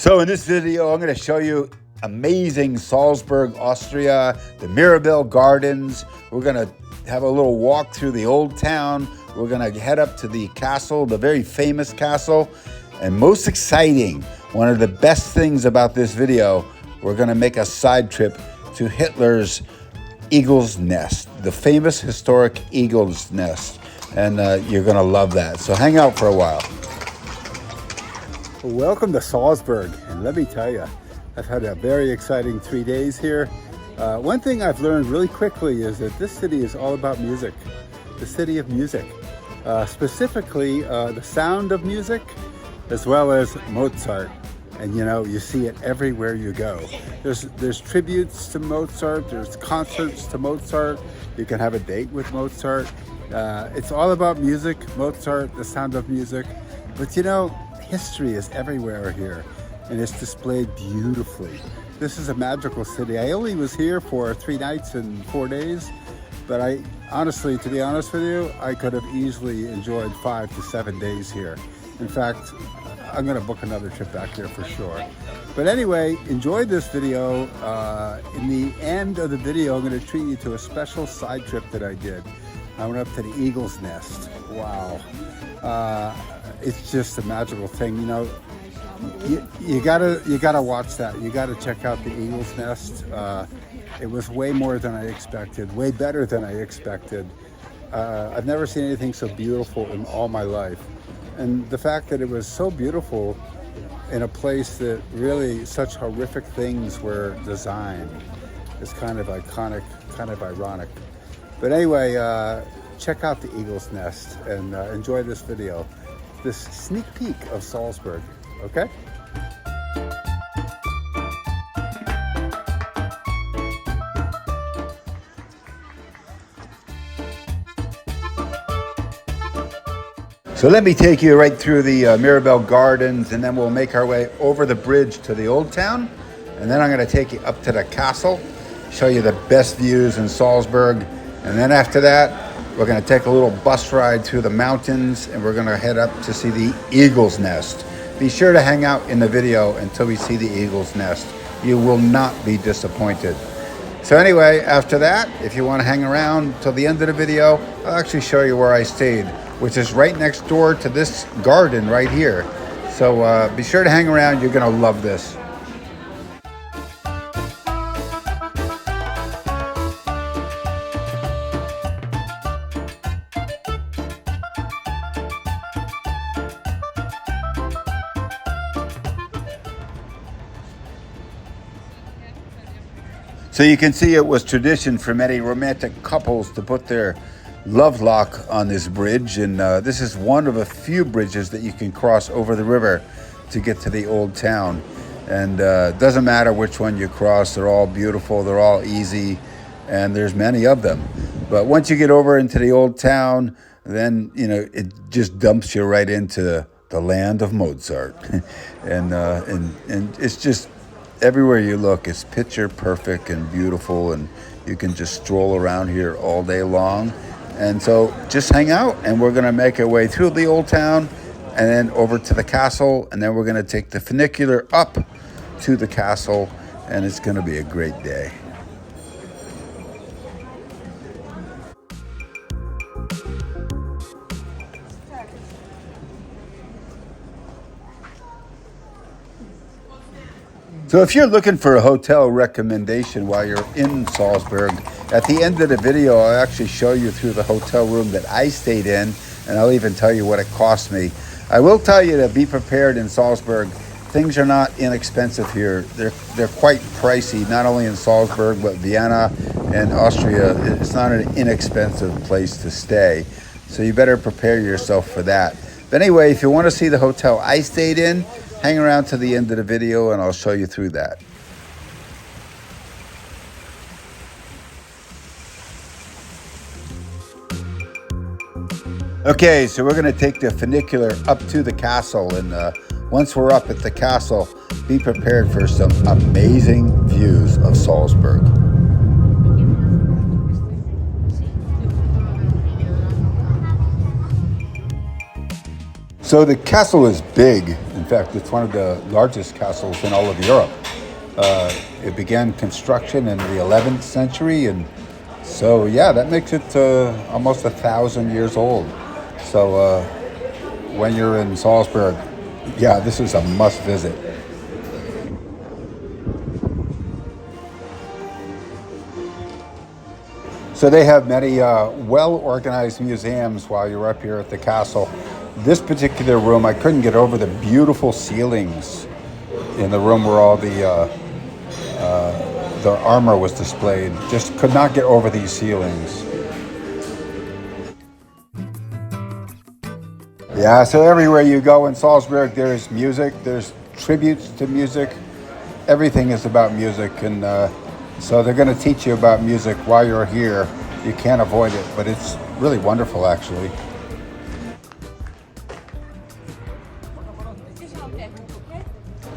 So in this video, I'm going to show you amazing Salzburg, Austria, the Mirabell Gardens. We're going to have a little walk through the old town. We're going to head up to the castle, the very famous castle. And most exciting, one of the best things about this video, we're going to make a side trip to Hitler's eagle's nest, the famous historic eagle's nest. And you're going to love that. So hang out for a while. Welcome to Salzburg, and let me tell you, I've had a very exciting 3 days here. One thing I've learned really quickly is that this city is all about music, the city of music, specifically the sound of music, as well as Mozart. And you know, you see it everywhere you go. There's tributes to Mozart, there's concerts to Mozart, you can have a date with Mozart. It's all about music, Mozart, the sound of music. But you know, history is everywhere here, and it's displayed beautifully. This is a magical city. I only was here for 3 nights and 4 days, but I honestly, to be honest with you, I could have easily enjoyed 5 to 7 days here. In fact, I'm gonna book another trip back here for sure. But anyway, enjoy this video. In the end of the video, I'm gonna treat you to a special side trip that I did. I went up to the eagle's nest. Wow. It's just a magical thing, you know. You gotta watch that. You gotta check out the eagle's nest. It was way more than I expected, way better than I expected. I've never seen anything so beautiful in all my life, and the fact that it was so beautiful in a place that really such horrific things were designed is kind of iconic, kind of ironic. But anyway, check out the eagle's nest and enjoy this video. This sneak peek of Salzburg, okay? So let me take you right through the Mirabell Gardens, and then we'll make our way over the bridge to the old town. And then I'm gonna take you up to the castle, show you the best views in Salzburg. And then after that, we're going to take a little bus ride through the mountains, and we're going to head up to see the eagle's nest. Be sure to hang out in the video until we see the eagle's nest. You will not be disappointed. So anyway, after that, if you want to hang around till the end of the video, I'll actually show you where I stayed, which is right next door to this garden right here. So be sure to hang around. You're going to love this. So you can see it was tradition for many romantic couples to put their love lock on this bridge. And this is one of a few bridges that you can cross over the river to get to the old town. And it doesn't matter which one you cross, they're all beautiful, they're all easy, and there's many of them. But once you get over into the old town, then, you know, it just dumps you right into the land of Mozart. and it's just, everywhere you look, it's picture perfect and beautiful, and you can just stroll around here all day long. And so just hang out, and we're gonna make our way through the old town and then over to the castle, and then we're gonna take the funicular up to the castle, and it's gonna be a great day. So if you're looking for a hotel recommendation while you're in Salzburg, at the end of the video, I'll actually show you through the hotel room that I stayed in, and I'll even tell you what it cost me. I will tell you to be prepared in Salzburg. Things are not inexpensive here. They're quite pricey, not only in Salzburg, but Vienna and Austria. It's not an inexpensive place to stay. So you better prepare yourself for that. But anyway, if you want to see the hotel I stayed in, hang around to the end of the video and I'll show you through that. Okay, so we're gonna take the funicular up to the castle, and once we're up at the castle, be prepared for some amazing views of Salzburg. So the castle is big. In fact, it's one of the largest castles in all of Europe. It began construction in the 11th century, and so yeah, that makes it almost 1,000 years old. So when you're in Salzburg, yeah, this is a must visit. So they have many well-organized museums while you're up here at the castle. This particular room, I couldn't get over the beautiful ceilings in the room where all the armor was displayed. Just could not get over these ceilings. Yeah, so everywhere you go in Salzburg, there's music, there's tributes to music. Everything is about music, and so they're going to teach you about music while you're here. You can't avoid it, but it's really wonderful, actually.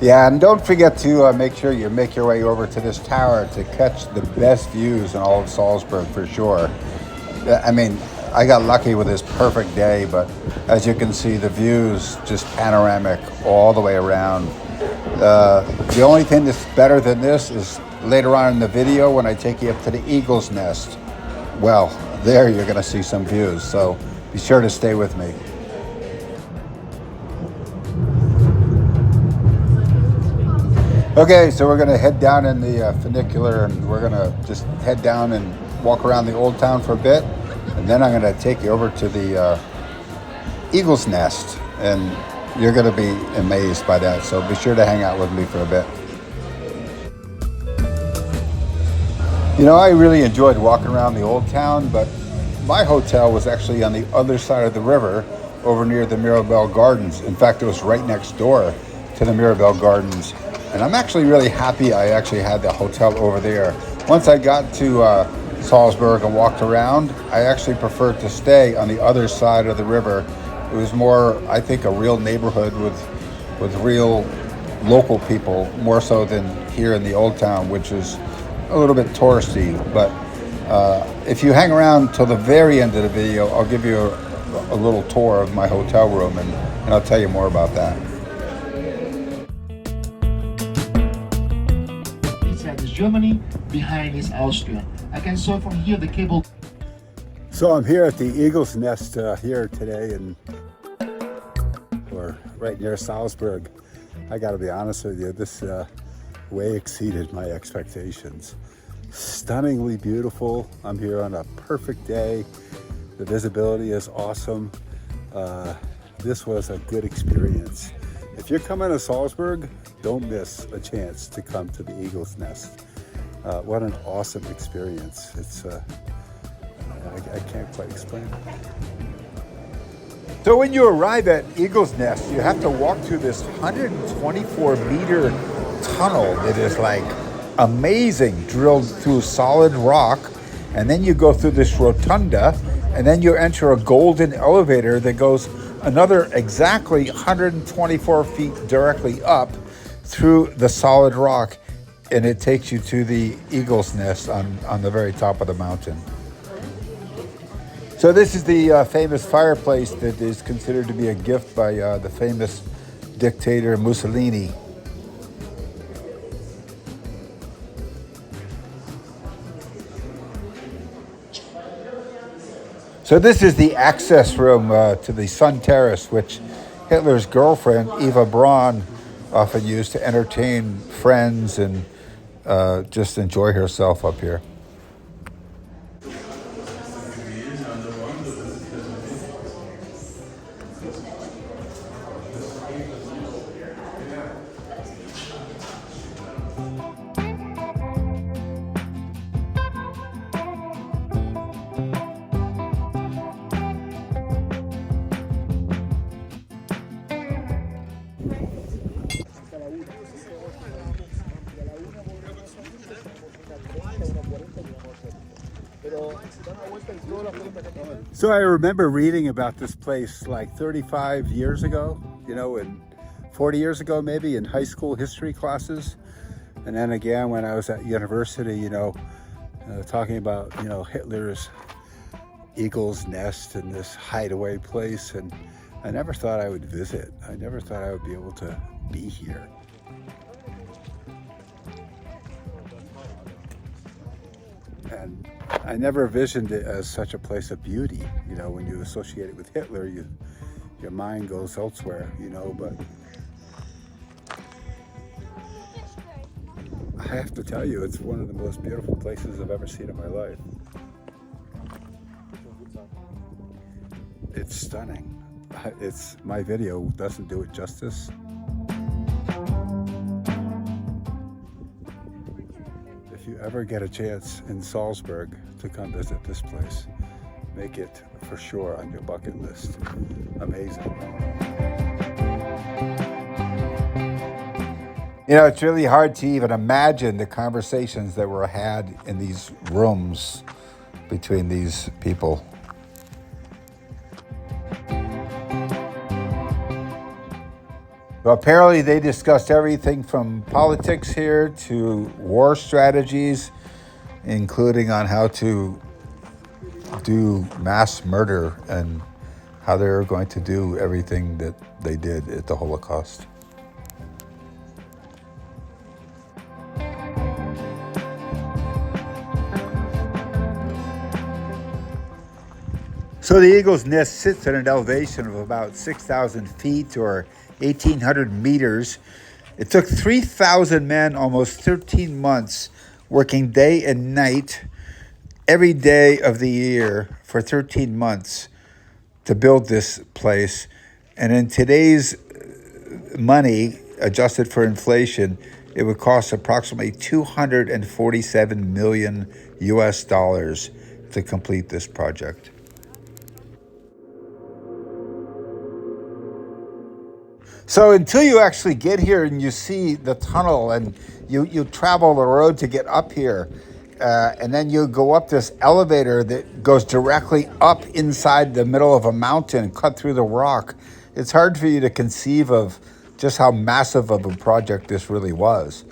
Yeah, and don't forget to make sure you make your way over to this tower to catch the best views in all of Salzburg, for sure. I mean, I got lucky with this perfect day, but as you can see, the views just panoramic all the way around. The only thing that's better than this is later on in the video when I take you up to the Eagle's Nest. Well, there you're going to see some views, so be sure to stay with me. Okay, so we're going to head down in the funicular, and we're going to just head down and walk around the old town for a bit, and then I'm going to take you over to the Eagle's Nest, and you're going to be amazed by that, so be sure to hang out with me for a bit. You know, I really enjoyed walking around the old town, but my hotel was actually on the other side of the river over near the Mirabell Gardens. In fact, it was right next door to the Mirabell Gardens. And I'm actually really happy I actually had the hotel over there. Once I got to Salzburg and walked around, I actually preferred to stay on the other side of the river. It was more, I think, a real neighborhood with real local people, more so than here in the old town, which is a little bit touristy. But if you hang around till the very end of the video, I'll give you a little tour of my hotel room, and I'll tell you more about that. Germany, behind is Austria. I can saw from here the cable. So I'm here at the Eagle's Nest here today, and we're right near Salzburg. I got to be honest with you, this way exceeded my expectations. Stunningly beautiful. I'm here on a perfect day. The visibility is awesome. This was a good experience. If you're coming to Salzburg, don't miss a chance to come to the Eagle's Nest. What an awesome experience. It's, I can't quite explain it. So when you arrive at Eagle's Nest, you have to walk through this 124-meter tunnel that is like amazing, drilled through solid rock. And then you go through this rotunda, and then you enter a golden elevator that goes another exactly 124 feet directly up through the solid rock, and it takes you to the Eagle's Nest on the very top of the mountain. So this is the famous fireplace that is considered to be a gift by the famous dictator Mussolini. So this is the access room to the Sun Terrace, which Hitler's girlfriend, Eva Braun, often used to entertain friends and just enjoy herself up here. So I remember reading about this place like 35 years ago, you know, and 40 years ago maybe, in high school history classes. And then again when I was at university, you know, talking about, you know, Hitler's Eagle's Nest and this hideaway place. And I never thought I would visit. I never thought I would be able to be here. And I never envisioned it as such a place of beauty. You know, when you associate it with Hitler, your mind goes elsewhere, you know, but I have to tell you, it's one of the most beautiful places I've ever seen in my life. It's stunning. My video doesn't do it justice. If you ever get a chance in Salzburg to come visit this place, make it for sure on your bucket list. Amazing. You know, it's really hard to even imagine the conversations that were had in these rooms between these people. So apparently they discussed everything from politics here to war strategies, including on how to do mass murder and how they were going to do everything that they did at the Holocaust. So the Eagle's Nest sits at an elevation of about 6,000 feet or 1,800 meters. It took 3,000 men almost 13 months working day and night every day of the year for 13 months to build this place. And in today's money, adjusted for inflation, it would cost approximately $247 million US to complete this project. So until you actually get here and you see the tunnel and you travel the road to get up here, and then you go up this elevator that goes directly up inside the middle of a mountain, cut through the rock, it's hard for you to conceive of just how massive of a project this really was.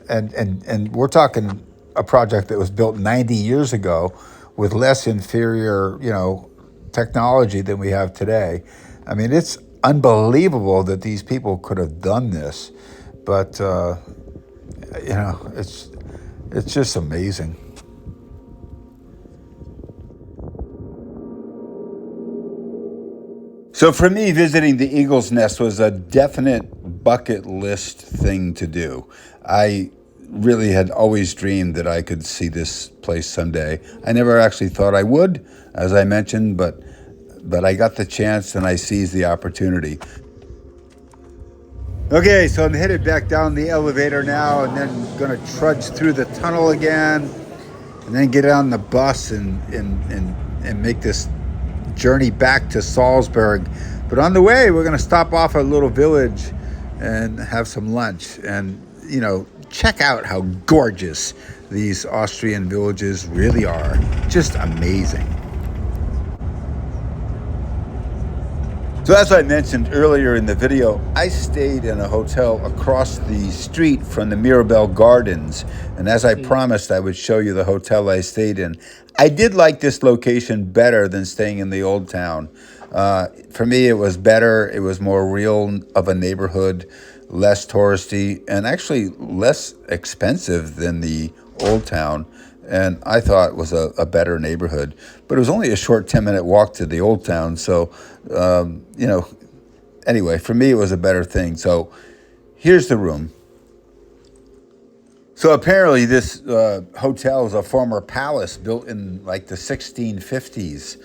And we're talking a project that was built 90 years ago with less inferior, technology than we have today. I mean, it's unbelievable that these people could have done this, but it's just amazing. So for me, visiting the Eagle's Nest was a definite bucket list thing to do. I really had always dreamed that I could see this place someday. I never actually thought I would, as I mentioned, but I got the chance and I seized the opportunity. Okay, so I'm headed back down the elevator now and then gonna trudge through the tunnel again and then get on the bus and make this journey back to Salzburg. But on the way, we're gonna stop off at a little village and have some lunch and, check out how gorgeous these Austrian villages really are. Just amazing. So as I mentioned earlier in the video, I stayed in a hotel across the street from the Mirabell Gardens. And as I promised, I would show you the hotel I stayed in. I did like this location better than staying in the old town. For me, it was better. It was more real of a neighborhood, less touristy, and actually less expensive than the old town. And I thought it was a better neighborhood. But it was only a short 10-minute walk to the old town. So, anyway, for me, it was a better thing. So here's the room. So apparently this hotel is a former palace built in like the 1650s.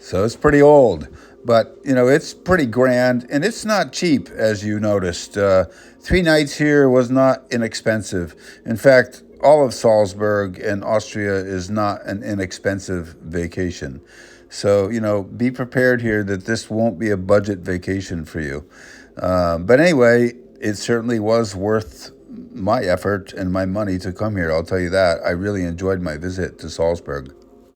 So it's pretty old. But, it's pretty grand. And it's not cheap, as you noticed. 3 nights here was not inexpensive. In fact, all of Salzburg and Austria is not an inexpensive vacation. So, be prepared here that this won't be a budget vacation for you. But anyway, it certainly was worth my effort and my money to come here. I'll tell you that. I really enjoyed my visit to Salzburg.